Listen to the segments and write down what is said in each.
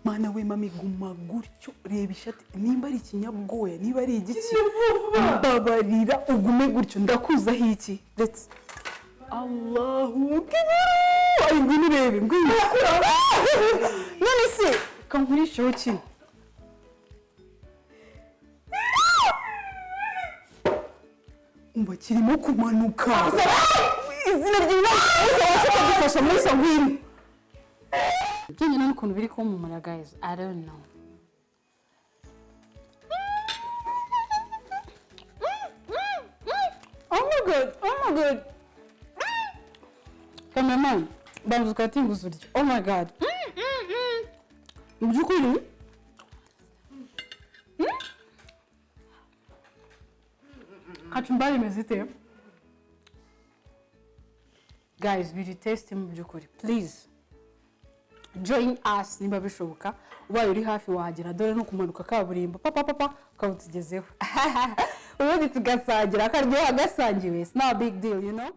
Mana we mami guma gutyo reba ishati nimba ari ikinyabwoya niba ari igiki babarira ugume gutyo ndakuzaho iki let's Allahu akbar ay ngini rebe ngini none se kankurishaho kino umva kirimo kumanuka izina ry'Imana gufasha muri sangwini Jenye nani kuntu biri kumumara guys I don't know Oh my god Cameraman bamuzuka tinguzuryo Oh my god Mbyukuri Kachumbari mezite Guys biri taste mbyukuri please Join us nimba bishoboka ubaye uri hafi wahagera dore no kumanuka kaburimbo papa kabutugezeho ubundi tugasangira akaryoha gasangiwe it's not a big deal you know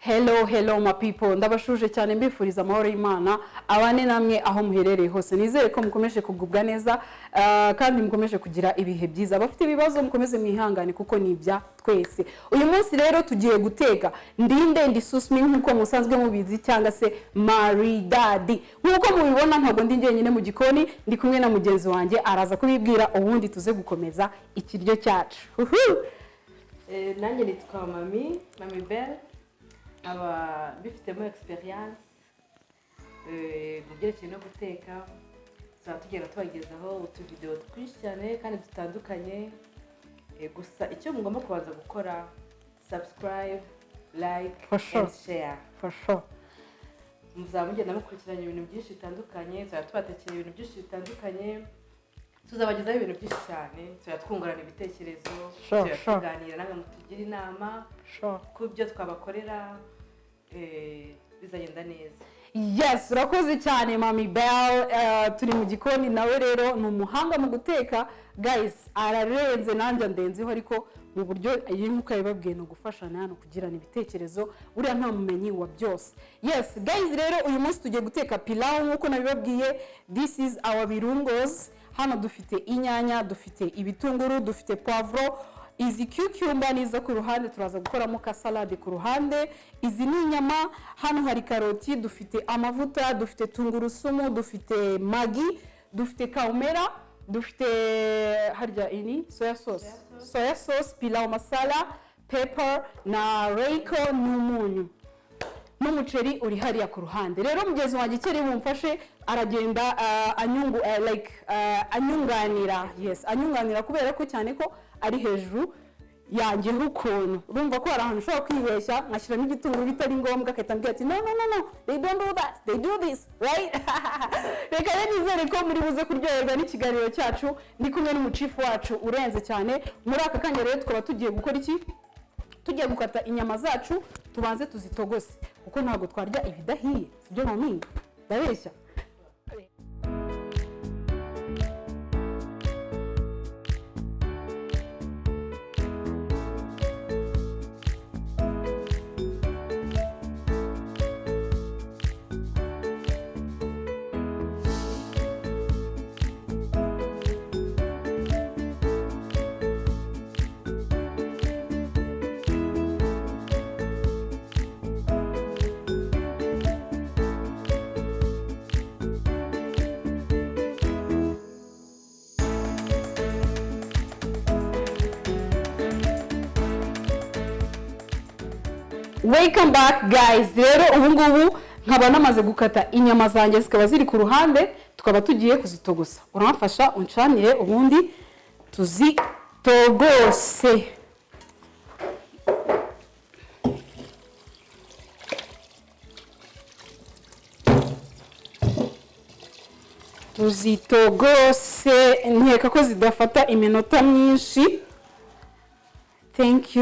Hello my people ndabashuje cyane mbifuriza amahoro y'Imana abane namwe aho muherereye hose nizere ko mukomeje kugubwa neza kandi mukomeje kugira ibihe byiza abafite ibibazo mukomeze mwihangane kuko nibya twese uyu munsi rero tugiye guteka ndinde ndisusmi nkuko musanzwe mubizi cyangwa se maridadi nkuko mubibona ntabwo ndi njyenyine mu gikoni ndi kumwe na mugenzi wanjye araza kubibwira ubundi tuze gukomeza ikiryo cyacu nanjye nitwa mami belle aba bifitemo experience mu byerekeye no guteka tugenda tubagezaho utuvideo twinshi cyane kandi dutandukanye gusa icyo mugomba kubanza gukora subscribe like and share for sure muzaba mugenda mukurikirana ibintu byinshi bitandukanye tubatekera ibintu byinshi bitandukanye tuzabagezaho ibintu byinshi cyane twungurana ibitekerezo tuganira namwe mutugira inama ku byo twabakorera bizagenda neza Yes urakoze cyane mami Belle turi mu gikoni nawe rero ni umuhanga mu guteka guys ararenze nanjye ndenzeho ariko mu buryo nkuko yababwiye no gufashana hano kugirana ibitekerezo buriya nta mumenyi wa byose yes guys rero uyu munsi tugiye guteka pilau nkuko nabibabwiye this is our birungos hano dufite inyanya dufite ibitunguru dufite poivro izi cucumber nizo ku ruhande turaza gukoramo ka salade ku ruhande izi ni inyama hano hari karoti dufite amavuta dufite tungurusumu dufite magi dufite kaumera dufite harya ini soya sauce pilau masala pepper na reiko n'umunyu n'umuceri uri hariya ku ruhande rero mugezi wanjye kiri bumfashe aragenda anyunganira kubera ko cyane ko ari hejuru yanjye ukuntu urumva ko hari ahantu ushobora kwibeshya nkashyiramo igitunguru bitari ngombwa akahita ambwira ati no they don't do that they do this right reka rero nizere ko muri buze kuryoherwa n'ikiganiro cyacu ndi kumwe n'umucifu wacu urenze cyane muri aka kanya rero tukaba tugiye gukora iki tugiye gukata inyama zacu tubanze tuzitogose kuko ntabwo twarya ibidahiye sibyo mami ndabeshya Welcome back guys rero ubu ngubu nkaba namaze gukata inyama zanjye zikaba ziri ku ruhande tukaba tugiye kuzitogosa uramfasha uncanire ubundi tuzitogose nkeka ko zidafata iminota myinshi thank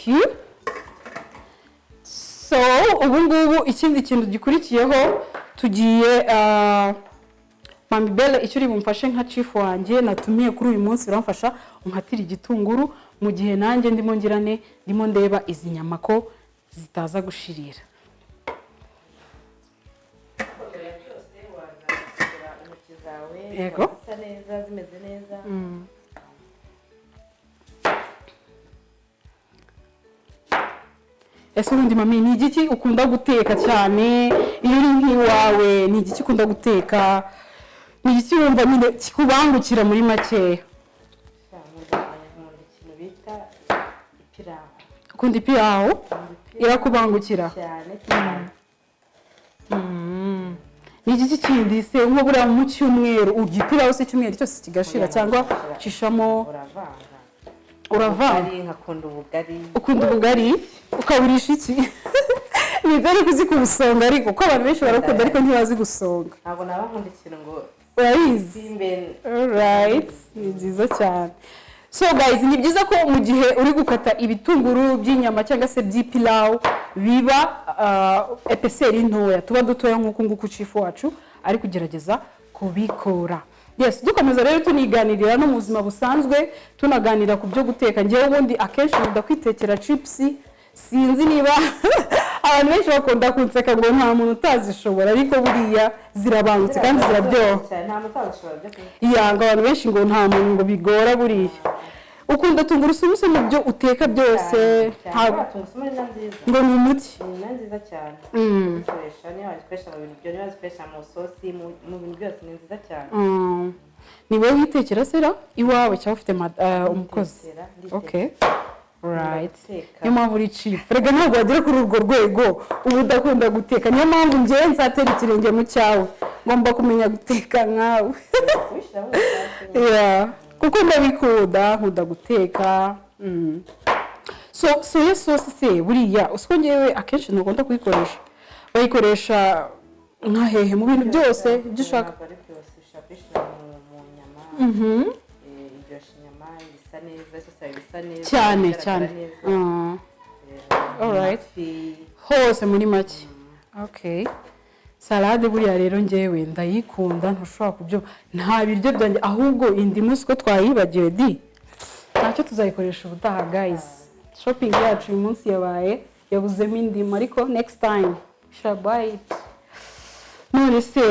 you so ubu ngubu ikindi kintu gikurikiyeho tugiye Mami Belle icyo uri bumfashe nka chief wanjye natumiye kuri uyu munsi uramfasha unkatira igitunguru mu gihe nanjye ndimo ngirane ndimo ndeba izi nyama ko zitaza gushirira. Yego. Zisa neza zimeze neza. Ese ubundi mami ni igiki ukunda guteka cyane iyo uri nk'iwawe ni igiki ukunda guteka ni igiki wumva nyine kikubangukira muri makeya? Ikintu bita ipilau. Ukunda ipilau irakubangukira cyane cyane. Ni igiki kindi se nko buriya mu cyumweru urya ipilau se icyumweru cyose kigashira cyangwa cishamo uravanga? Nkakunda ubugari. Ukunda ubugari ukaburisha iki? Ni byo kuzi kubusonga ariko kuko abantu benshi barakunda ariko ntibazi gusonga. Ntabwo naba nkunda ikintu ngo urayizi. Alright, ni byiza cyane. So guys, ni byiza ko mu gihe uri gukata ibitunguru by'inyama cyangwa se by'ipilau biba epeseri ntoya tuba dutoya nk'uko nguko chief wacu ari kugerageza kubikora. Yes, dukomeza rero tuniganirira no mu buzima busanzwe tunaganira ku byo guteka. Ngewe ubundi akenshi ndakwitekera chips, sinzi niba abantu benshi bakunda kunseka ngo nta muntu utazishobora ariko buriya zirabangutse kandi ziraryoha. Nta muntu utazishobora byo kurya. Yanga abantu benshi ngo nta muntu ngo bigora buriya. Ukunda tungurusumu se mu byo uteka byose? Ntabwo tungurusumu ni nziza. Ngo ni umuti. Ni nziza cyane. Dukoresha niyo bazikoresha mu bintu byo niyo bazikoresha mu sosi mu bintu byose ni nziza cyane. Ni wowe witekera sera iwawe cyangwa ufite umukozi? Okay. Right. Niyo mpamvu uri chief. Rega ntabwo wagera kuri urwo rwego ubu udakunda guteka. Niyo mpamvu njyewe nzatera ikirenge mu cyawe. Ngomba kumenya guteka nkawe. Yeah. Kuko ndabikunda nkunda guteka. Soya sauce se buriya usiko ngewe akenshi ntakunda kuyikoresha. Bayikoresha nka hehe mu bintu byose ibyo ushaka. Cyane cyane. Alright. Hose muri make. Okay. Salade buriya rero ngewe ndayikunda ntushobora kubyo nta biryo byanjye ahubwo indimu siko twayibagiwe di. Ntacyo tuzayikoresha ubutaha guys. Shopping yacu uyu munsi yabaye yabuzemo indimu ariko next time shabaye. None se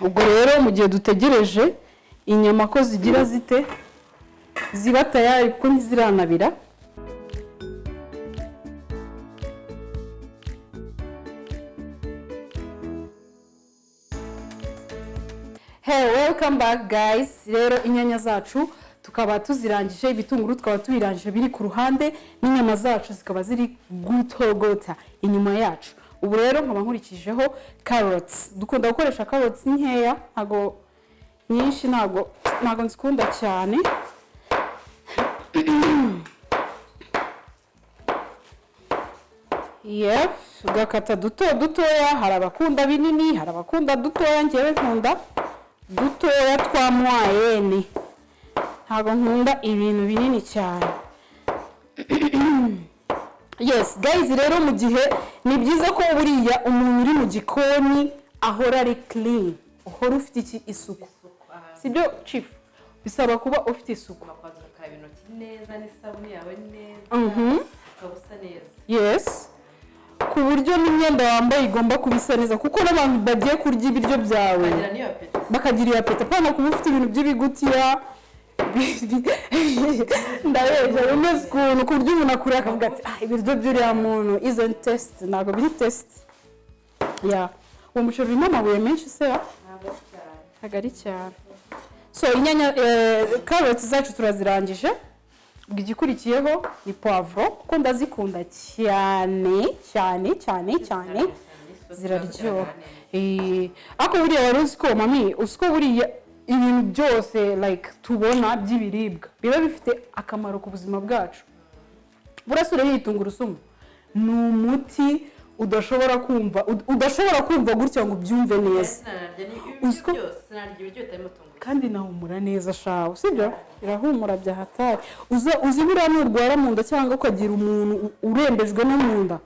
ubwo rero mu gihe dutegereje inyama ko zigira zite ziba tayari kuko ntiziranabira. Hey, welcome back guys. Rero inyanya zacu tukaba tuzirangije, ibitunguru tukaba tubirangije biri ku ruhande, n'inyama zacu zikaba ziri gutogota inyuma yacu. Ubu rero nkaba nkurikijeho carrots. Dukunda gukoresha carrots nkeya, ntago nyinshi, ntago nzikunda cyane. Yes, ugakata dutoya, hari abakunda binini, hari abakunda dutoya, ngewe nkunda dutoya twa moyenne. Ntago nkunda ibintu binini cyane. Yes, guys, rero mu gihe ni byiza ko buriya umuntu uri mu gikoni ahora ari clean, uhora ufite iki isuku. Sibyo chief? Bisaba kuba ufite isuku. Ukwazuka ibintu neza n'isabuni yawe neza. Ukabusa neza. Yes. Ku buryo n'imyenda wambaye igomba kubisa neza kuko n'abantu bagiye kurya ibiryo byawe bakagira iyo apeta pana kuba ufite ibintu by'ibigutiya ndabeje umeze ukuntu ku buryo umuntu akura akavuga ati ibiryo by'uriya muntu isn't test, ntabwo biri test. Yeah, uwo muceri urimo amabuye menshi se? Ntabwo ari cyane. So inyanya carrots zacu turazirangije. Igikurikiyeho ni poivro kuko ndazikunda cyane cyane cyane cyane, ziraryoha. Ako buriya wari uzi ko mami usiko buriya ibintu byose like tubona by'ibiribwa biba bifite akamaro ku buzima bwacu. Burasure yitungurusumu ni umuti udashobora kumva gutya ngo ubyumve neza. Uziko sinarya ibiryo bitarimo tungurusumu kandi nahumura neza shawo, sibyo? Irahumura bya hatari. Uzi buriya nurwara mu nda cyangwa ukagira umuntu urembejwe no mu nda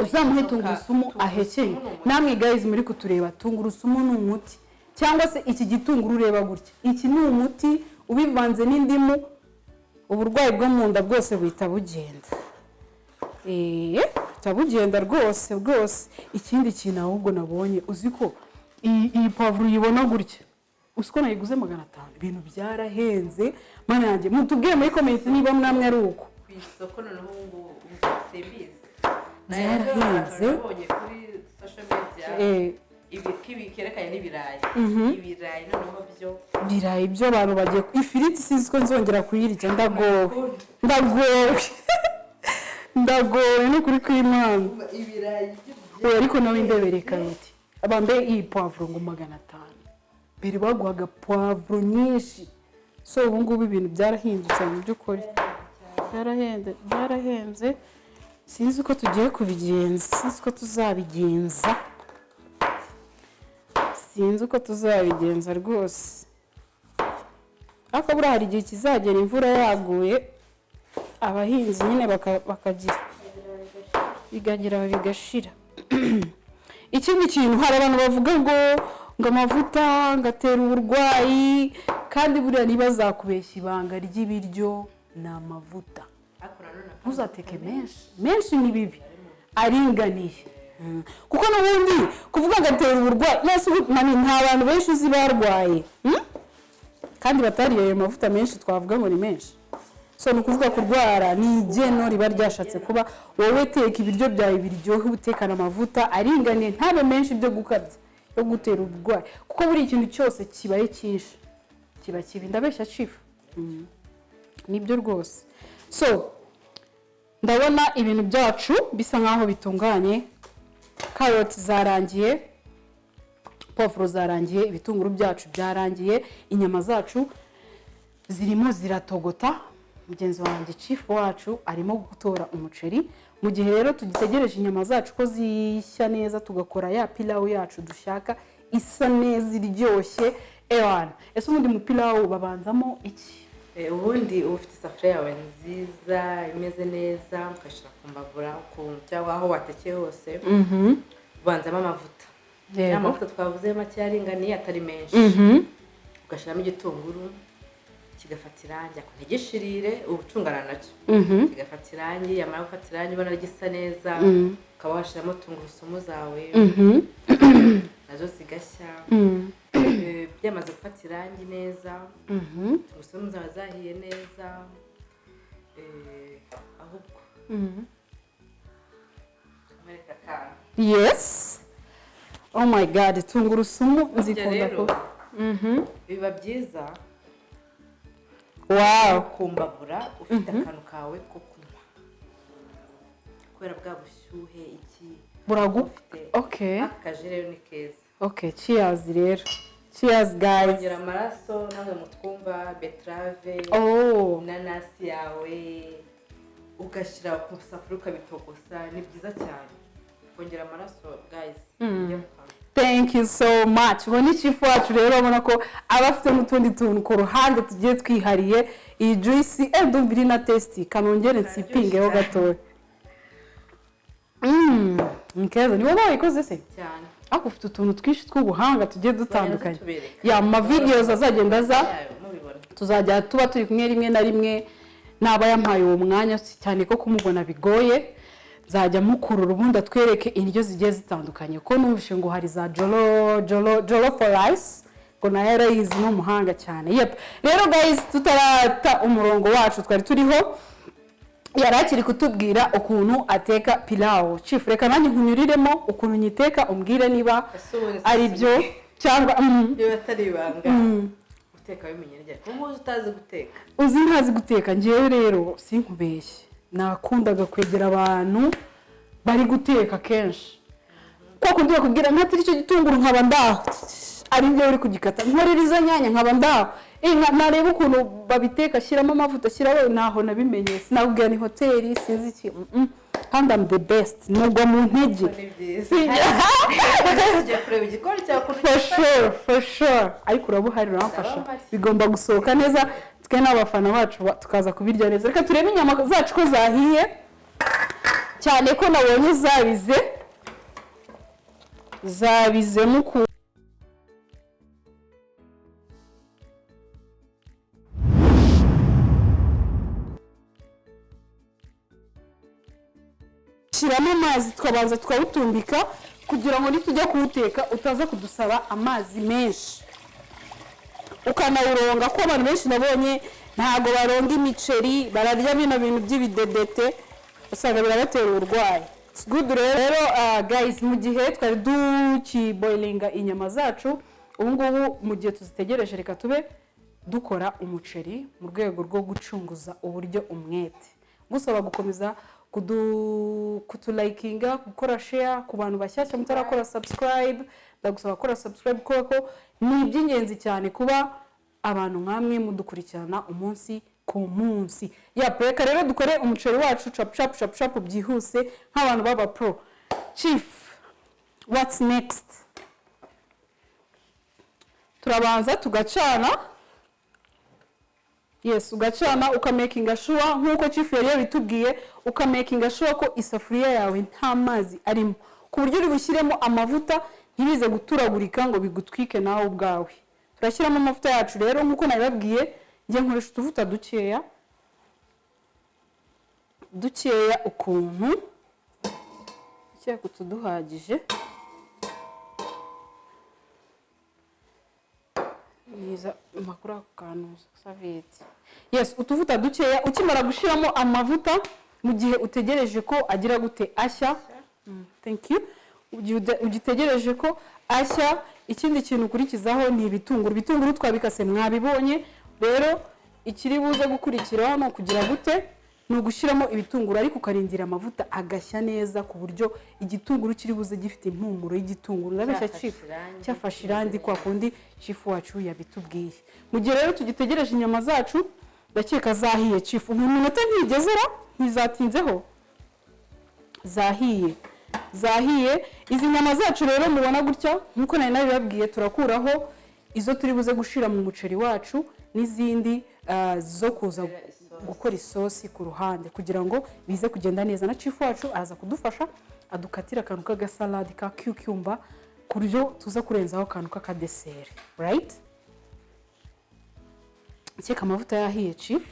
uzamuhe tungurusumu ahekeye. Namwe guys muri kutureba, tungurusumu ni umuti, cyangwa se iki gitunguru ureba gutya, iki ni umuti ubivanze n'indimu, uburwayi bwo mu nda bwose buhita bugenda. Bugenda rwose rwose. Ikindi kintu ahubwo nabonye, uzi ko iyi pavuro uyibona gutya, usiko nayiguze 500. Ibintu byarahenze mana yanjye. Mutubwiye muri comment niba mwamwe ari uko ku isoko noneho ngo simbizi byarahenze. nabonye kuri social media ibi kerekanye n'ibirayi. Ibirayi noneho byo birayi byo abantu bagiye ifiriti sinzi ko nzongera kuyirya. Ndagowe no kuri kw'Imana. Ibirayi ariko nawe ndebere karoti abambe iyi poivro ngo 500. Mbere baguhaga poivro nyinshi, so ubu ngubu ibintu byarahindutse mu by'ukuri, byarahenze. Sinzi uko tugiye kubigenza, sinzi uko tuzabigenza rwose. Ariko buriya hari igihe kizagera imvura yaguye, abahinzi nyine bikagira bigashira. Ikindi kintu hari abantu bavuga ngo amavuta ngatera uburwayi, kandi buriya niba zakubeshya ibanga ry'ibiryo ni amavuta. Ntuzateke menshi ni bibi, aringaniye. Kuko n'ubundi kuvuga ngatera uburwayi, nta bantu benshi uzi barwaye kandi batariye ayo mavuta menshi twavuga ngo ni menshi. So ni ukuvuga kurwara ni igeno riba ryashatse kuba wowe teka ibiryo byawe biryohe, utekana amavuta aringaniye, ntabe menshi byo gukabya yo gutera uburwayi, kuko buri ikintu cyose kibaye cyinshi kiba kibi. Ndabeshya chief? Nibyo rwose. So ndabona ibintu byacu bisa nkaho bitunganye. Carrots zarangiye, poivro zarangiye, ibitunguru byacu byarangiye, inyama zacu zirimo ziratogota. Mugenzi wanjye chief wacu arimo gutora umuceri. Mu gihe rero tugitegereje inyama zacu ko zishya neza, tugakora ya pilau yacu dushaka isa neza iryoshye. Ese ubundi mu pilau babanzamo iki? Ubundi ufite isafuriya yawe nziza imeze neza, ukashira ku mbabura cyangwa aho watekeye hose, ubanzamo amavuta. Ya mavuta twavuze make yaringaniye atari menshi, ugashiramo igitunguru kigafata irangi, ako ntigishirire ubucungana nacyo, kigafata irangi. Yamara gufata irangi ubona gisa neza, ukaba washiramo tungurusumu zawe nazo zigashya. Byamaze gufata irangi neza, tungurusumu zawe zahiye neza, ahubwo tumereka kana. Yes, oh my god, tungurusumu nzikunda ko biba byiza. Wow, kumbabura ufite akantu kawe ko kunywa, kubera bwa bushyuhe iki buragufite. Okay, akaje rero ni keza. Okay, cheers rero. Cheers guys. Ongera amaraso namwe mutwumva, betrave, nanasi yawe ugashira ku safuriya ukabitogosa, ni byiza cyane. Ongera amaraso guys. Thank you so much. Boni chief wacu rero abona ko abafite n'utundi tuntu ku ruhande tugiye twihariye. Iyi juice ndumvira na tasty, kanongere nsipingeho gatoya. Nkeza ni wowe wayikoze se cyane. Ako ufite utuntu twinshi tw'ubuhanga tugiye dutandukanye. Ya ma videos azagenda za tuzajya tuba turi kumwe rimwe na rimwe, naba yampaye uwo mwanya cyane ko kumubona bigoye. Zajya mukurura ubundi atwereke indyo zigiye zitandukanye, ko numvishe ngo hari za jolo for rice, ko na yarayizi n'umuhanga cyane. Rero guys, tutarata umurongo wacu twari turiho, yarakiri kutubwira ukuntu ateka pilau. Chief, reka nanjye nkunyuriremo ukuntu nyiteka, umbwire niba ari byo cyangwa niba atari ibanga. Guteka bimenye rya ko utazi guteka. Uzi ntazi guteka. Ngiye rero sinkubeshye, nakundaga kwegera abantu bari guteka kenshi, ko kundiye kubwira nkatiri cyo gitunguru nkaba ndaho ari byo uri kugikata, nkoreriza nyanya nkaba ndaho, nareba ukuntu babiteka, shyiramo amavuta, shyiraho, naho nabimenye. Sinabwira ni hoteli sinzi iki, kandi am the best, nubwo mu ntege. For sure. Ariko urabuhari uramfasha, bigomba gusohoka neza, twe n'abafana bacu tukaza kubirya neza. Reka turebe inyama zacu ko zahiye. cyane ko nabonye zabize muku shiramo amazi twabanza twawutumbika kugira ngo nitujya kuwuteka utaza kudusaba amazi menshi, ukanawuronga ko abantu benshi nabonye ntago baronga imiceri, bararya bino bintu by'ibidedete usanga birabatera uburwayi. It's good rero guys, mu gihe twari dukiboilinga inyama zacu, ubu ngubu mu gihe tuzitegereje reka tube dukora umuceri mu rwego rwo gucunguza uburyo umwete. Gusaba gukomeza kutulayikinga, gukora share ku bantu bashyashya mutarakora subscribe, ndagusaba gukora subscribe kuko ni iby'ingenzi cyane kuba abantu nkamwe mudukurikirana umunsi ku munsi. Reka rero dukore umuceri wacu chap chap byihuse nk'abantu baba pro. Chief, what's next? Turabanza tugacana. Yes, ugacana ukamakinga sure nkuko chief yari yabitubwiye, ukamakinga sure ko isafuriya yawe nta mazi arimo, ku buryo uri bushyiremo amavuta ntibize guturagurika ngo bigutwike nawe ubwawe. Turashyiramo amavuta yacu rero nkuko nabibabwiye, ngiye nkoresha utuvuta dukeya ukuntu cyo kutuduhagije. Niza makuru kantu savete. Yes, utuvuta dukeya ukimara gushiramo amavuta mu gihe utegereje ko agira gute ashya. Thank you. Ugitegereje ko ashya, ikindi kintu ukurikizaho ni ibitunguru. Ibitunguru twabikase mwabibonye. Rero ikiri buze gukurikiraho no kugira gute ni ugushiramo ibitunguru ariko ukarindira amavuta agashya neza ku buryo igitunguru kiri buze gifite impumuro y'igitunguru. Ndabeshya chief cyafashe irandi kwa kundi chief wacu yabitubwiye. Mu gihe rero tugitegereje inyama zacu ndakeka zahiye chief. Umunota ntigezera ntizatinzeho. Zahiye. Izi nyama zacu rero mubona gutya nkuko nari nabibabwiye, turakuraho izo turi buze gushira mu muceri wacu n'izindi zo kuza gukora isosi ku ruhande kugira ngo bize kugenda neza. Na chief wacu aza kudufasha adukatira akantu k'agasalade ka cucumber ku buryo tuza kurenzaho akantu k'akadeseri, right? Cyeka amavuta yahiye chief.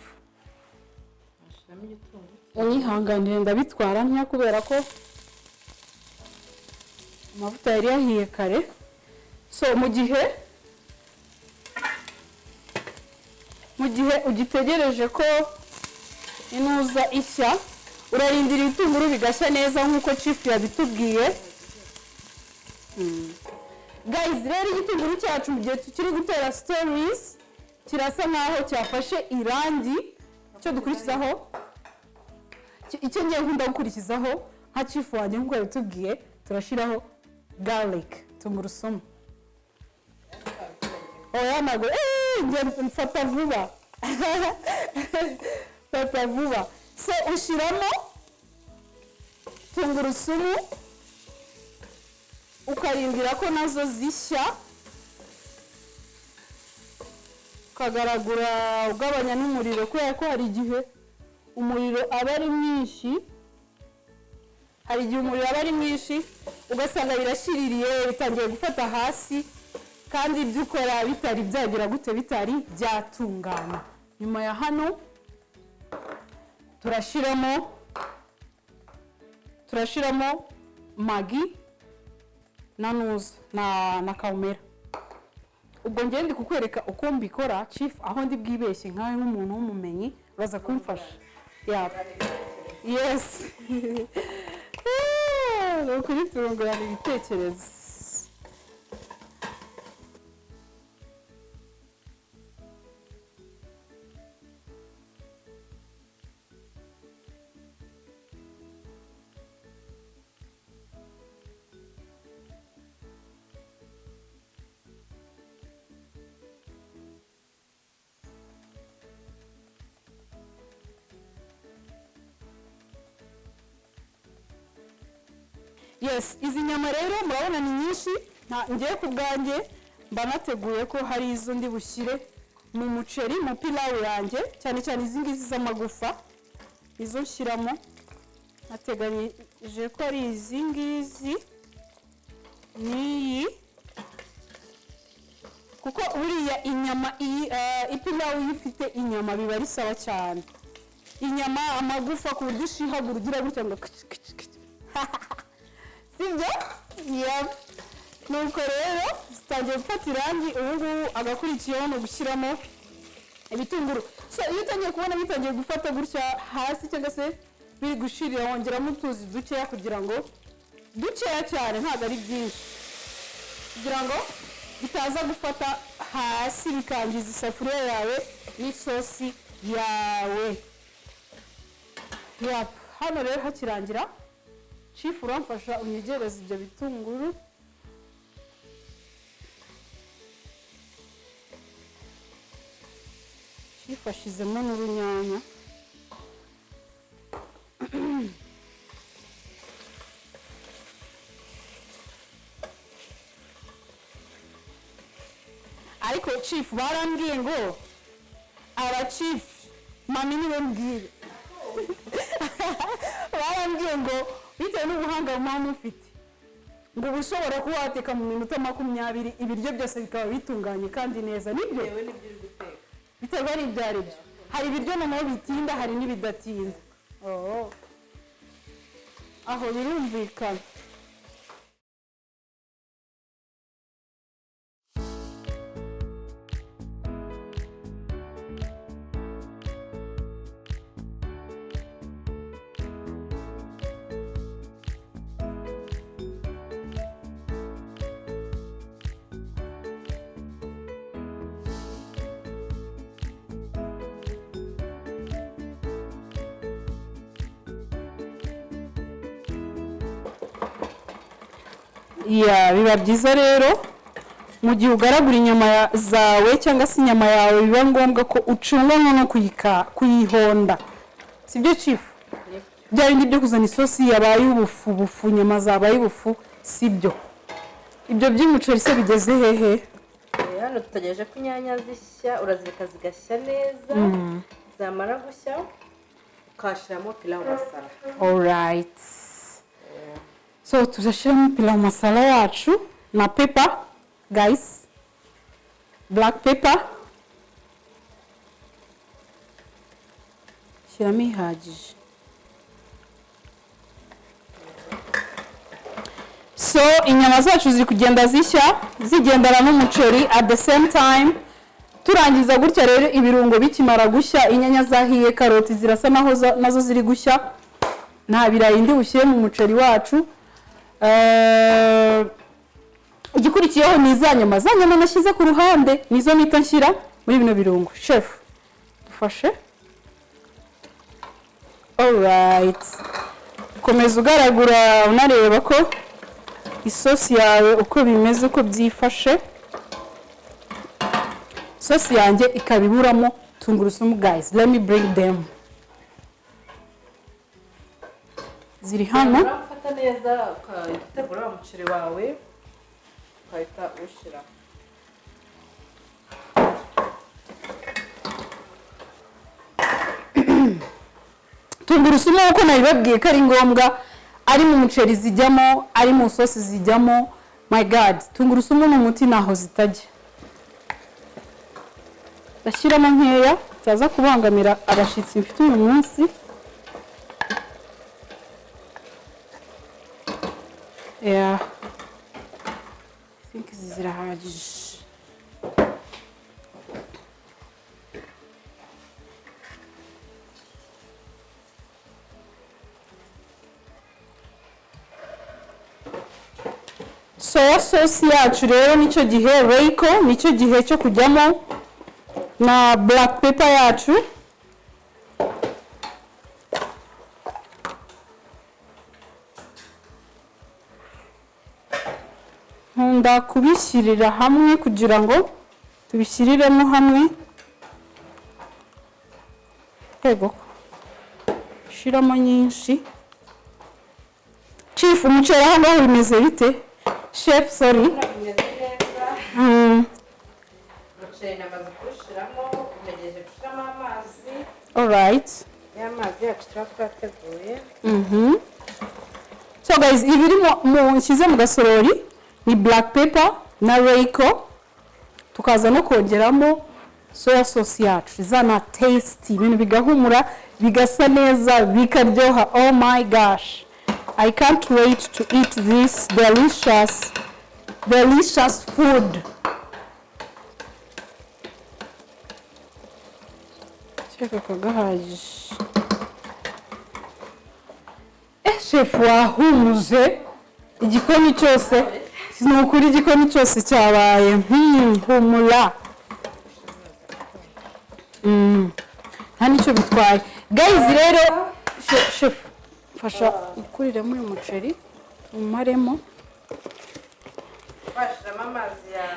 Unyihanganire ndabitwara ntya kubera ko amavuta yari yahiye kare. So mu gihe ugitegereje ko inuza ishya, urarindira ibitunguru bigashya neza nkuko chief yabitubwiye. Guys, rero igitunguru cyacu mu gihe tukiri gutera stories kirasa nkaho cyafashe irangi. Cyo dukurikizaho icyo ngiye nkunda gukurikizaho nka chief wanjye nkuko yabitubwiye, turashiraho garlic, tungurusumu. Oya nago mfata vuba. So ushiramo tungurusumu ukarindira ko nazo zishya, ukagaragura ugabanya n'umuriro kubera ko hari igihe umuriro aba ari mwinshi, ugasanga birashiririye bitangiye gufata hasi kandi ibyo ukora bitari byagira gute, bitari byatungana. Nyuma ya hano turashiramo magi na kaumera. Ubwo ngiye ndi kukwereka uko mbikora chief, aho ndi bwibeshye nkawe nk'umuntu w'umumenyi baza kumfasha. Yes. Ukuri turungurana ibitekerezo. Yes, izi nyama rero murabona ni nyinshi, ngiye ku bwanjye mba nateguye ko hari izo ndi bushyire mu muceri mu pilau yanjye, cyane cyane izi ngizi z'amagufa izo nshyiramo nateganyije ko ari izi ngizi n'iyi kuko buriya inyama ipilawu iyo ifite inyama biba ari sawa cyane. Inyama amagufa ku buryo ushihagura ugira gutya ngo sibyo? Yep. Nuko rero zitangiye gufata irangi, ubu ngubu agakurikiyeho no gushyiramo ibitunguru. So iyo utangiye kubona bitangiye gufata gutya hasi cyangwa se biri gushirira, wongeramo utuzi dukeya kugira ngo dukeya cyane, ntabwo ari byinshi, kugira ngo bitaza gufata hasi bikangiza isafuriya yawe n'isosi yawe. Yep. Hano rero hakirangira chief uramfasha unyegereza ibyo bitunguru. Chief ashizemo n'urunyanya. Ariko chief barambwiye ngo aba chief mami niwe mbwire barambwiye ngo bitewe n'ubuhanga mama ufite ngo ushobora kuba wateka mu minota 20 ibiryo byose bikaba bitunganye kandi neza. Nibyo bitewe n'ibyo ari byo, hari ibiryo noneho bitinda, hari n'ibidatinda. Aho birumvikana. Biba byiza rero mu gihe ugaragura inyama zawe cyangwa se inyama yawe, biba ngombwa ko ucungana no kuyihonda, sibyo chief? Byari byo kuzana isosi yabaye ubufu, inyama zabaye ubufu, sibyo? Ibyo by'umuceri se bigeze hehe? Hano tutagejeje ko inyanya zishya, urazireka zigashya neza, zamara gushya ukashiramo pilau masala. All right. So tuzashyiramo pilau masala yacu na pepper, guys, black pepper. Shyiramo ihagije. So inyama zacu ziri kugenda zishya, zigendana n'umuceri at the same time. Turangiza gutya rero ibirungo bikimara gushya, inyanya zahiye, karoti zirasa nazo ziri gushya, nta birayi ndi bushyire mu muceri wacu. Igikurikiyeho ni za nyama nashyize ku ruhande, nizo nita nshyira muri bino birungo. Chef dufashe. Alright, komeza ugaragura unareba ko isosi yawe uko bimeze, uko byifashe. Isosi yanjye ikabiburamo tungurusumu. Guys, let me bring them. Ziri hano. Urafata neza ukategura umuceri wawe ukahita ushira. Tungurusumu uko nabibabwiye ko ari ngombwa, ari mu muceri zijyamo, ari mu sosi zijyamo. My god, tungurusumu n'umuti naho zitajya. Ndashyiramo nkeya cyaza kubangamira abashitsi mfite uyu munsi. I think zirahagije. Soya sauce yacu rero nicyo gihe, Reiko nicyo gihe cyo kujyamo na black pepper yacu. Nkunda kubishyirira hamwe kugira ngo tubishyiriremo hamwe. Yego, shiramo nyinshi. Chief, umuceri aho ngaho bimeze bite? Chef, sorry. Umuceri namaze kuwushyiramo, utegereje gushiramo amazi. Alright. ya mazi yacu tuba twateguye. So guys, ibiri nshyize mu gasorori ni black pepper na reiko, tukaza no kongeramo soya sauce yacu izana tasty, ibintu bigahumura bigasa neza bikaryoha. Oh my gosh, I can't wait to eat this delicious food. Cheka kagahagije. Chef wahumuje igikoni cyose, ni ukuri igikoni cyose cyabaye humura. Nta nicyo bitwaye guys. Rero chef fasha ukuriremo uyu muceri umaremo.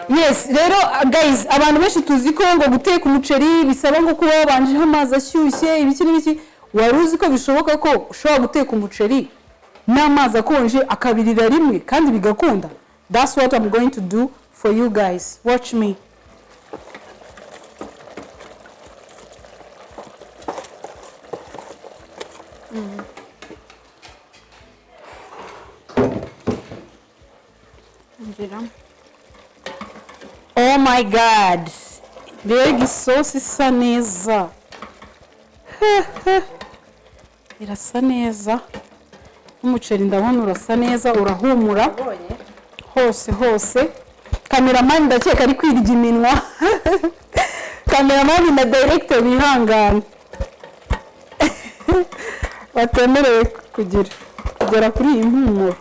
Yes, rero guys, abantu benshi tuzi ko ngo guteka umuceri bisaba ngo kuba wabanjeho amazi ashyushye ibiki n'ibiki. Wari uzi ko bishoboka ko ushobora guteka umuceri n'amazi akonje akabirira rimwe kandi bigakunda? That's what I'm going to do for you guys. Watch me. Oh my god, mbega isosi isa neza, irasa neza. Umuceri ndabona urasa neza, urahumura hose. Cameraman ndakeka ari kwirya iminwa. Cameraman na director bihangana batemerewe kugera kuri iyi mpumuro.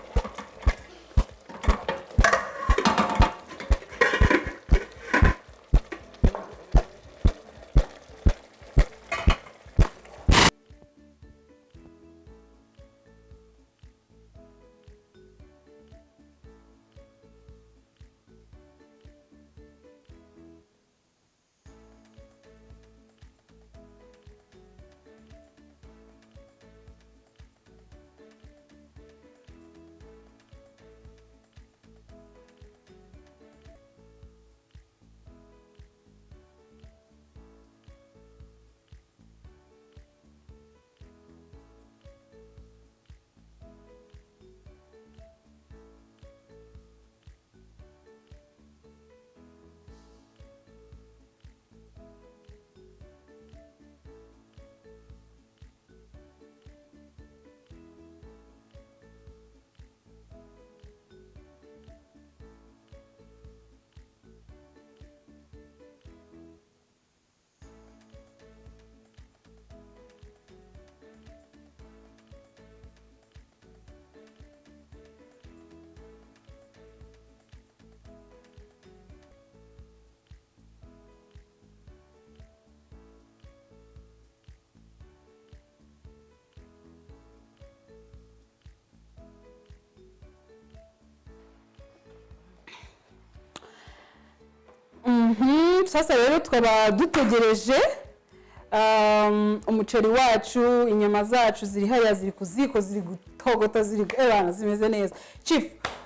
Sasa rero twaba dutegereje umuceri wacu, inyama zacu ziri hariya, ziri ku ziko, ziri gutogota, ziri zimeze neza.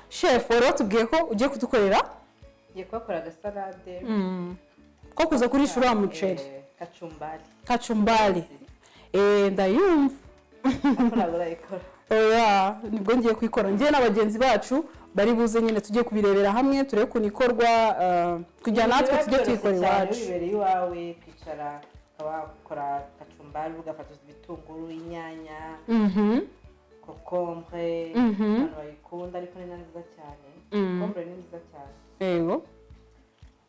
Chef wari watubwiye ko ugiye kudukorera? Ngiye kubakora agasalade ko kuza kurisha uriya muceri. Kachumbari. Ndayumva. Nibwo ngiye kuyikora njye n'abagenzi bacu bari buze nyine tujye kubirebera hamwe turebe ukuntu ikorwa, kugira natwe tujye tuyikora iwacu. Wibereye iwawe kwicara ukabakora kachumbari, ugafata ibitunguru, inyanya, kokombure, abantu bayikunda ariko ni nziza cyane. Kokombure ni nziza cyane. Yego.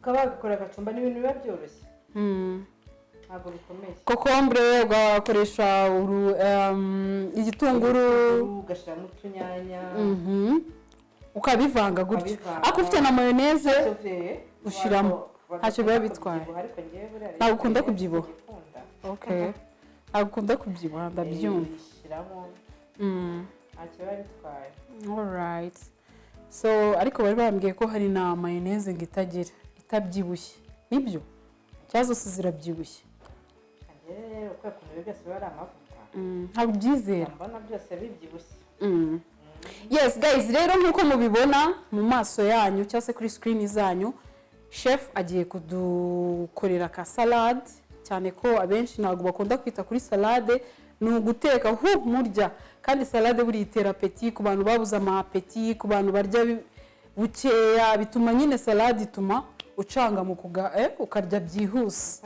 Ukabakora kachumbari n'ibintu biba byoroshye. Ntabwo bikomeye. Kokombure ugakoresha igitunguru, ugashyiramo utunyanya, ukabivanga gutyo. Ako ufite na mayoneze ushiramo, ntacyo biba bitwaye. Ntabwo ukunda kubyibuha? Okay. Ntabwo ukunda kubyibuha, ndabyumva. Ntacyo biba bitwaye. Alright. So ariko bari bambwiye ko hari na mayoneze ngo itabyibushye. Nibyo? Cyangwa zose zirabyibushye? Uko ibintu byose biba ari amavuta. Ntabwo byizera. Mbona byose bibyibushye. Yes guys, rero nkuko mubibona mu maso yanyu cyangwa se kuri screen zanyu, chef agiye kudukorera ka salade, cyane ko abenshi ntabwo bakunda kwita kuri salade ni uguteka murya kandi salade buri itera apeti ku bantu babuze ama apeti ku bantu barya bukeya bituma nyine salade ituma ucanga mu ukarya byihuse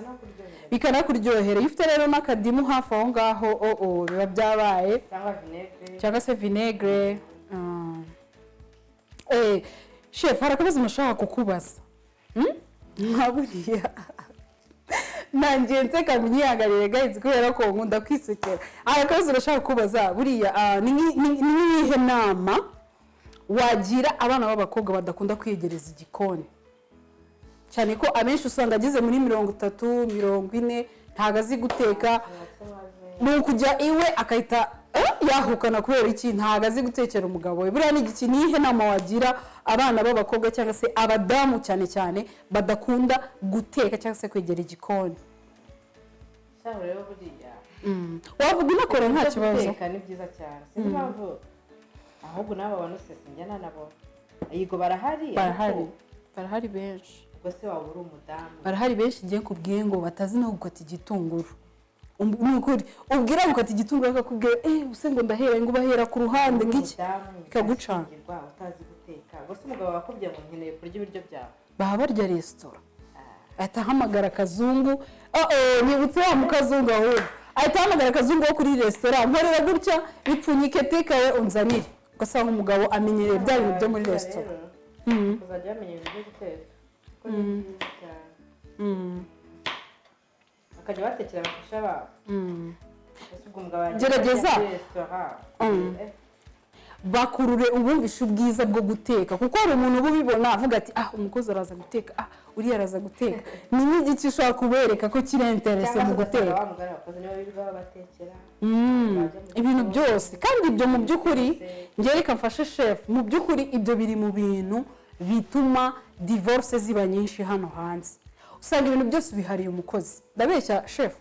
bikanakuryohera. Iyo ufite rero n'akadimu hafi aho ngaho biba byabaye cyangwa se vinegre. Chef, hari akabazo nashaka kukubaza nkaburiya nanjye nseka munyihagarire guys kubera ko nkunda kwisekera. Hari akabazo nashaka kukubaza buriya ni iyihe nama wagira abana b'abakobwa badakunda kwiyegereza igikoni, cyane ko abenshi usanga ageze muri 30 40 ntago azi guteka, ni ukujya iwe akahita yahukana kubera iki ntago azi gutekera umugabo we. Buriya ni iki nihe nama wagira abana b'abakobwa cyangwa se abadamu cyane cyane badakunda guteka cyangwa se kwegera igikoni? Cyangwa rero buriya wavuga unakora nta kibazo, guteka ni byiza cyane, sinzi impamvu ahubwo n'aba bantu se sinjyana nabo. Yigo barahari benshi. Ubwo se waba uri umudamu? Barahari benshi ngiye kubwiye ngo batazi no gukata igitunguru. Nukuri ubwira gukata igitunguru akakubwira use ngo ndahera ngo bahera ku ruhande ngiki ikagucana utazi guteka. Gusa umugabo bakubwiye ngo nkeneye kurya ibiryo byawe, baba barya restaurant, ahita ahamagara akazungu. Nibutse wa mukazungu ahubwo ahita ahamagara akazungu wo kuri restaurant, nkorera gutya bipfunyike tekawe unzanire. Ugasanga umugabo amenyereye bya bintu byo muri restaurant. Uzajya bamenya ibyo guteka ko ni byiza cyane. Bakajya batekera abafasha babo. Gerageza bakurure ubumvisha ubwiza bwo guteka, kuko hari umuntu ubibona avuga ati umukozi araza guteka, uriya araza guteka. Ni n'igiki ushaka kubereka ko kiri interese mu guteka. Ibintu byose kandi ibyo mu by'ukuri ngiye reka mfashe chef, mu by'ukuri ibyo biri mu bintu bituma divorce ziba nyinshi hano hanze. Usanga ibintu byose bihariye umukozi. Ndabeshya chef?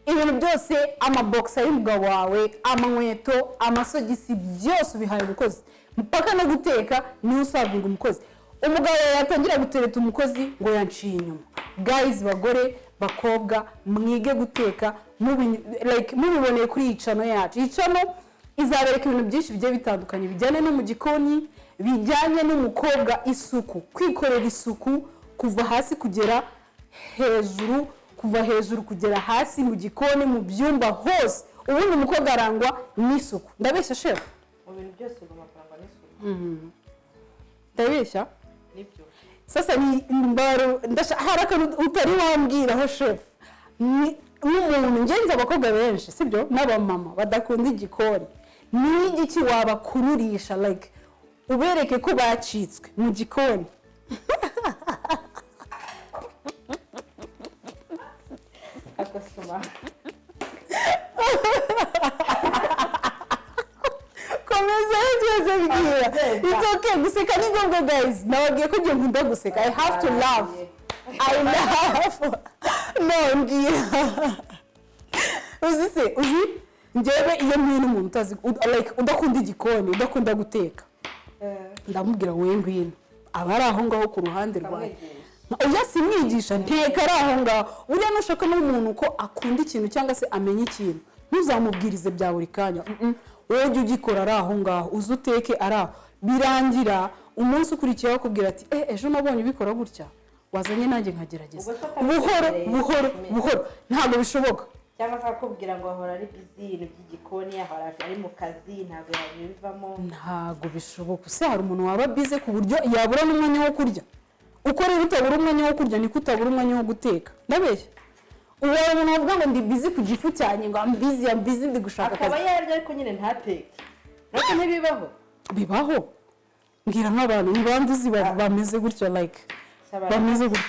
Ibintu byose amaboxa y'umugabo wawe, amankweto, amasogisi byose bihariye umukozi. Mpaka no guteka ni usavinga umukozi. Umugabo yatangira gutereta umukozi ngo yanciye inyuma. Guys, bagore bakobwa mwige guteka mubiboneye kuri icano yacu. Icano izabereka ibintu byinshi bigiye bitandukanye bijyane no mu gikoni, bijyanye n'umukobwa isuku, kwikorera isuku kuva hasi kugera hejuru, kuva hejuru kugera hasi mu gikoni, mu byumba hose. Ubundi umukobwa arangwa n'isuku. Ndabeshya chef? Mu bintu byose ugomba kurangwa n'isuku. Ndabeshya? Nibyo. Sasa ni mbaro hari akantu utari wambwiraho chef. N'umuntu ngenza abakobwa benshi sibyo n'abamama badakunda igikoni, ni igiki wabakururisha ubereke ko bacitswe mu gikoni? Komeza ngeze bigira. It's okay guseka ni ngombwa guys. Nabagiye ko ngiye nkunda guseka. I have to laugh. I laugh. No ngira. Uzi njyewe iyo mwene umuntu utazi udakunda igikoni, udakunda guteka. Ndamubwira wewe ngwino. Abari aho ngaho ku ruhande rwawe. Oya simwigisha nteka ari aho ngaho. Uriya nushaka n'umuntu ko akunda ikintu cyangwa se amenye ikintu, ntuzamubwirize bya buri kanya. Wowe ujye ugikora ari aho ngaho, uzuteke ari aho. Birangira umunsi ukurikiye bakubwira ati ejo nabonye ubikora gutya, wazanye nanjye nkagerageza. Buhoro ntabwo bishoboka. Cyangwa se akubwira ngo ahora ari busy ibintu by'igikoni, ahora ari mu kazi, ntabwo yabivamo. Ntabwo bishoboka. Se hari umuntu waba busy ku buryo yabura n'umwanya wo kurya? Uko rero utabura umwanya wo kurya niko utabura umwanya wo guteka. Ndabeshya? Uwo muntu avuga ngo ndi busy ku gifu cyane, ngo am busy ndi gushaka akazi. Akaba yarya ariko nyine ntateke. Nako ntibibaho. Bibaho. Ngira nk'abantu ntibanduzi bameze gutyo bameze gutyo.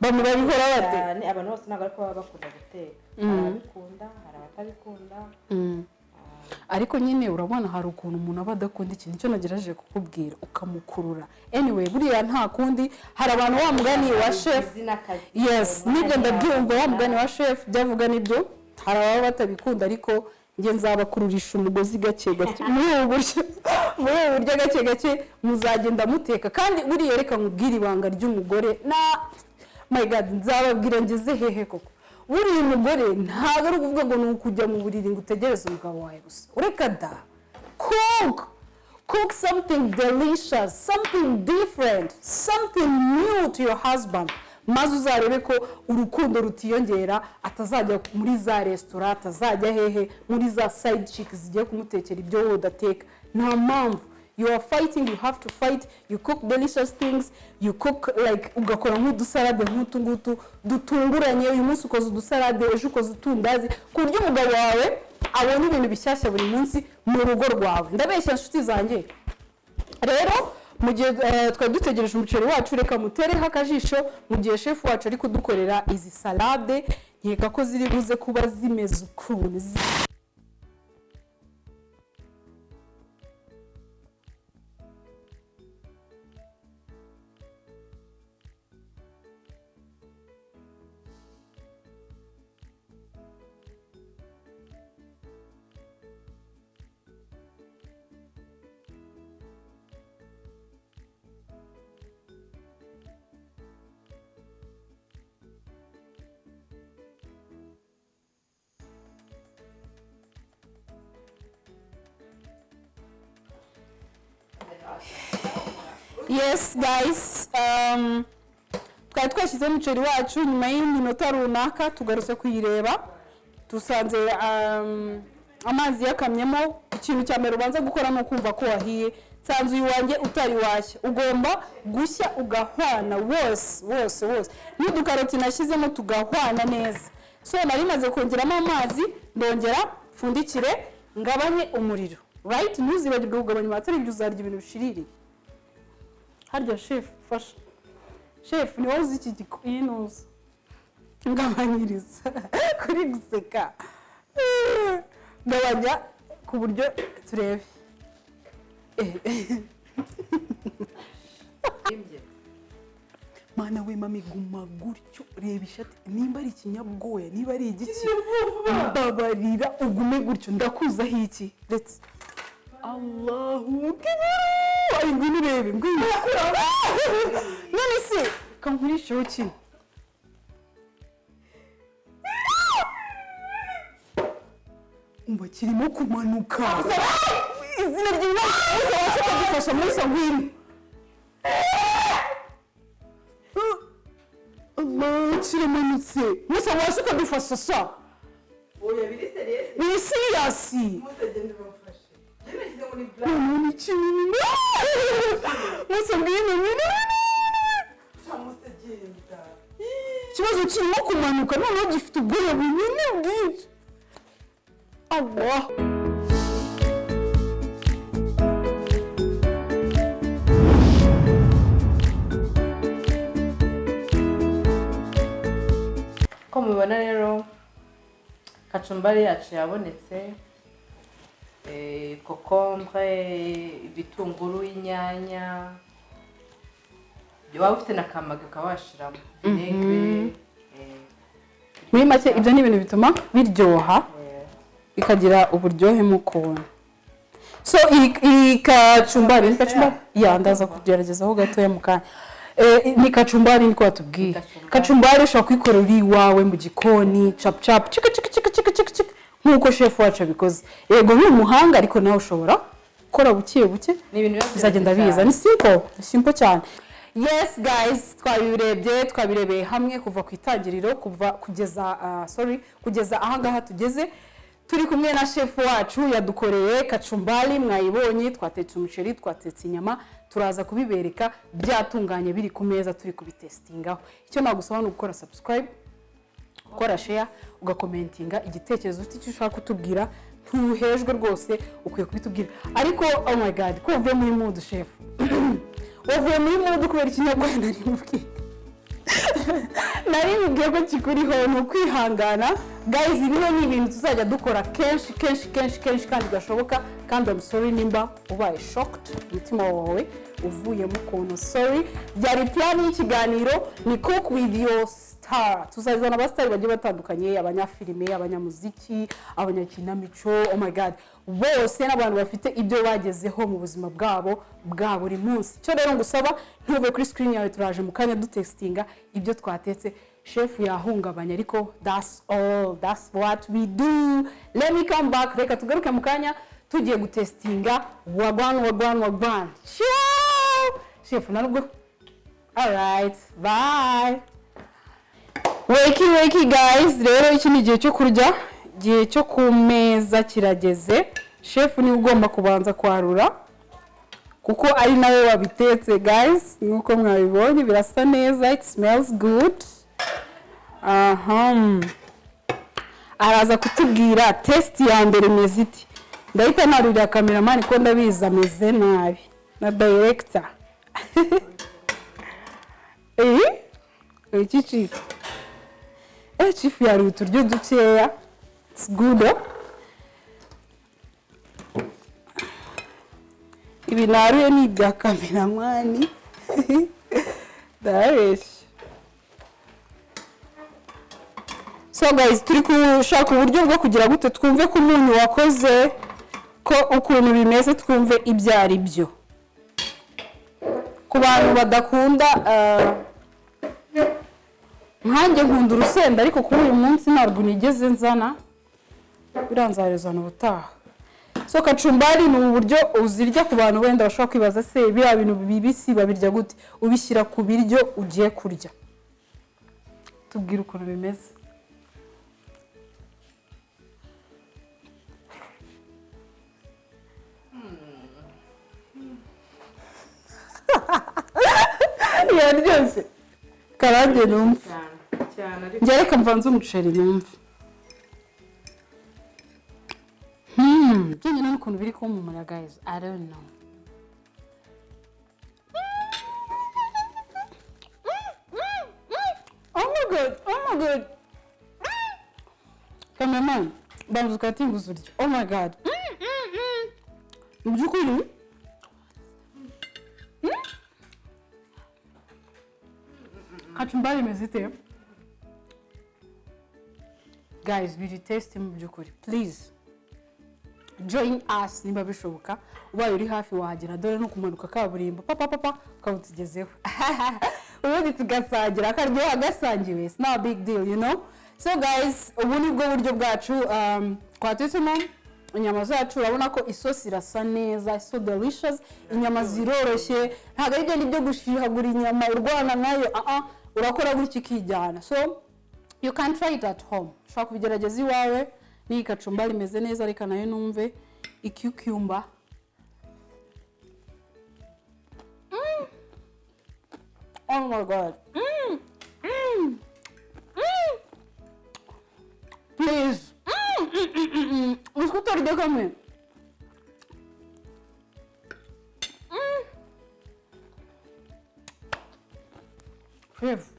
Babikora bate? Ni abantu bose ntabwo ariko baba bakunda guteka. Arabikunda, hari abatabikunda. Ariko nyine urabona hari ukuntu umuntu aba adakunda ikintu cyo nagerageje kukubwira ukamukurura. Anyway buriya nta kundi, hari abantu wa mugani wa chef. Yes, nibyo ndabyumva wa mugani wa chef byavuga nibyo. Hari ababa batabikunda ariko nge nzabakururisha umugozi gake gake. Muri ubu buryo gake gake muzagenda muteka. Kandi buriya reka nkubwire ibanga ry'umugore na my god nzababwira ngeze hehe koko. buriya umugore ntabwo ari ukuvuga ngo ni ukujya mu buriri ngo utegereze umugabo wawe gusa ureka da cook something delicious, something different, something new to your husband, maze uzarebe ko urukundo rutiyongera, atazajya muri za restaurant, atazajya hehe muri za side chick zigiye kumutekera ibyo wowe udateka. Nta mpamvu. You are fighting, you have to fight, you cook delicious things, you cook like ugakora nk'udusalade nk'utu ngutu dutunguranye, uyu munsi ukoze udusalade, ejo ukoze utundazi, ku buryo umugabo wawe abona ibintu bishyashya buri munsi mu rugo rwawe. Ndabeshya inshuti zanjye. Rero mu gihe twari dutegereje umuceri wacu, reka mutereho akajisho mu gihe chef wacu ari kudukorera izi salade, nkeka ko ziri buze kuba zimeze ukuntu. Yes guys, twari twashyize umuceri wacu nyuma y'iminota runaka tugarutse kuyireba, dusanze amazi yakamyemo. Ikintu cya mbere ubanza gukora no kumva ko wahiye. Sanze uyu wanjye utari washya, ugomba gushya ugahwana wose n'udukaroti nashyizemo tugahwana neza. So nari maze kongeramo amazi, ndongera pfundikire ngabanye umuriro, right? Ntuzibagirwe kugabanya amatara, ibyo uzarya ibintu bishiririye. Harya chef fasha. Chef ni wowe uzi iki giyinuza. Ngabanyiriza kuri guseka. Gabanya ku buryo turebe. Mana we mami guma gutyo, reba ishati, nimba ari ikinyabwoya, niba ari igiki, babarira ugume gutyo, ndakuzaho iki. Let's Allahu Akbar. Ay ngwino urebe, ngwino. None se kankurisheho kino. Umva kirimo kumanuka. Izina ry'Imana washaka gufasha muri sangwini. Allah kiramanutse. Musa washaka gufasha sha. Oya biri serious. Ni serious. Mutagende bamfashe. Jene muri black. Ni kinini. Musa ngwino. Chamustagenda. Kibazo kirimo kumanuka none gifite ubwoya bunini bwinshi. Allah. Ko mubibona rero kacumbari yacu yabonetse, kokombure, ibitunguru, inyanya, waba ufite n'akamaga ukabashiramo vinegere. Muri make ibyo ni ibintu bituma biryoha bikagira uburyohe mu kubona. So iyi kacumbari yandaza kugeragezaho gatoya mu kanya. Ni kacumbari niko watubwiye. Kacumbari ushobora kwikorera uri iwawe mu gikoni, chap chika nkuko chef wacu abikoze. Yego ni umuhanga ariko nawe ushobora gukora buke bizagenda biza. Ni simple cyane. Yes guys, twabirebeye hamwe kuva ku itangiriro kugeza aha ngaha tugeze. Turi kumwe na chef wacu yadukoreye kacumbari, mwayibonye, twatetse umuceri, twatetse inyama, turaza kubibereka byatunganye biri ku meza, turi kubitestingaho. Icyo nagusaba ni gukora subscribe, gukora share, ugakomentinga igitekerezo ufite icyo ushaka kutubwira, ntuhejwe rwose ukwiye kubitubwira. Ariko oh my god, ko uvuye muri mood chef. Uvuye muri mood kubera ikinyabwoya nari mubwiye ko kikuriho no kwihangana. Guys, ibi ni ibintu tuzajya dukora kenshi kandi gashoboka, kandi I'm sorry nimba ubaye shocked umutima wawe uvuye mu kono. Sorry. Byari plan y'ikiganiro ni cook with your star. Tuzazana abastari bagiye batandukanye, abanyafirime, abanyamuziki, abanyakinamico, oh my god, bose n'abantu bafite ibyo bagezeho mu buzima bwabo buri munsi. Cyo rero ngusaba ntuve kuri screen yawe, turaje mu kanya dutestinga ibyo twatetse chef yahungabanya ariko that's what we do. Let me come back, reka tugaruke mu kanya tugiye gutestinga wagwan. Ciao chef narubwo. Alright, bye. Wakey guys, rero iki ni igihe cyo kurya, igihe cyo ku meza kirageze. Chef ni ugomba kubanza kwarura kuko ari nawe wabitetse guys, nkuko mwabibonye birasa neza, it smells good. Araza kutubwira test ya mbere imeze iti. Ndahita narurira cameraman ko ndabiza ameze nabi na director. Iki chief. Chief yari uturyo dukeya. It's good. Ibi naruye ni ibya cameraman. Daesh. So guys, turi kushaka uburyo bwo kugira gute twumve ko umuntu wakoze ko ukuntu bimeze, twumve ibyari byo. Ku bantu badakunda nkanjye nkunda urusenda ariko kuri uyu munsi ntabwo nigeze nzana, biranzarezana ubutaha. So kachumbari ni uburyo uzirya ku bantu wenda bashobora kwibaza se biriya bintu bibisi babirya gute, ubishyira ku biryo ugiye kurya. Tubwire ukuntu bimeze. Biryoshye. Karange numva. Cyane ariko njye reka mvanze umuceri numva. Byinshi n'ukuntu biri kumumura guys, I don't know. Oh my god. Cameraman, bantu ukatinguza uryo. Oh my god. Mu byukuri kachumbari imeze guys, biri taste mu byukuri. Please join us niba bishoboka, ubaye uri hafi wahagera dore no kumanuka kaburimbo papa ukawutugezeho. Ubundi tugasangira akaryoha gasangiwe, it's not a big deal, you know. So guys, ubu ni bwo buryo bwacu twatetsemo inyama zacu. Urabona ko isosi irasa neza, so delicious. Inyama ziroroshye, ntabwo ari byo byo gushihagura inyama urwana nayo, urakora gutya ikijyana. So you can try it at home. Ushobora kubigerageza iwawe. Ni kachumbari imeze neza, reka nayo numve icyucyumba. Oh my god. Please. Uskutoride kamwe. Chef,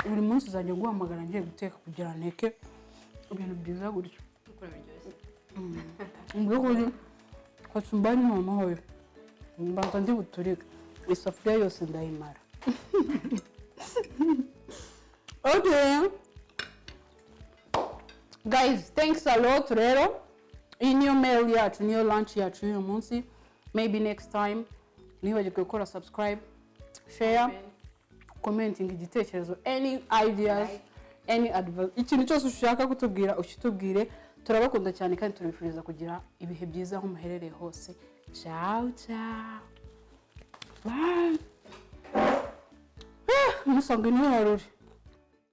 buri munsi uzajya guhamagara ngiye guteka kugira nteke ibintu byiza gutyo. ukora biryoshye. Mbukuri kachumbari mama hoyo. Mbanza ndi buturika. Isafuriya yose ndayimara. Okay. Guys, thanks a lot rero. Iyi niyo mail yacu, niyo lunch yacu uyu munsi. Maybe next time nibagirwe gukora subscribe, share, commenting igitekerezo, any ideas, any advice. Ikintu cyose ushaka kutubwira ukitubwire. Turabakunda cyane kandi turabifuriza kugira ibihe byiza aho muherereye hose. Ciao. Bye. Musanga ni waruri.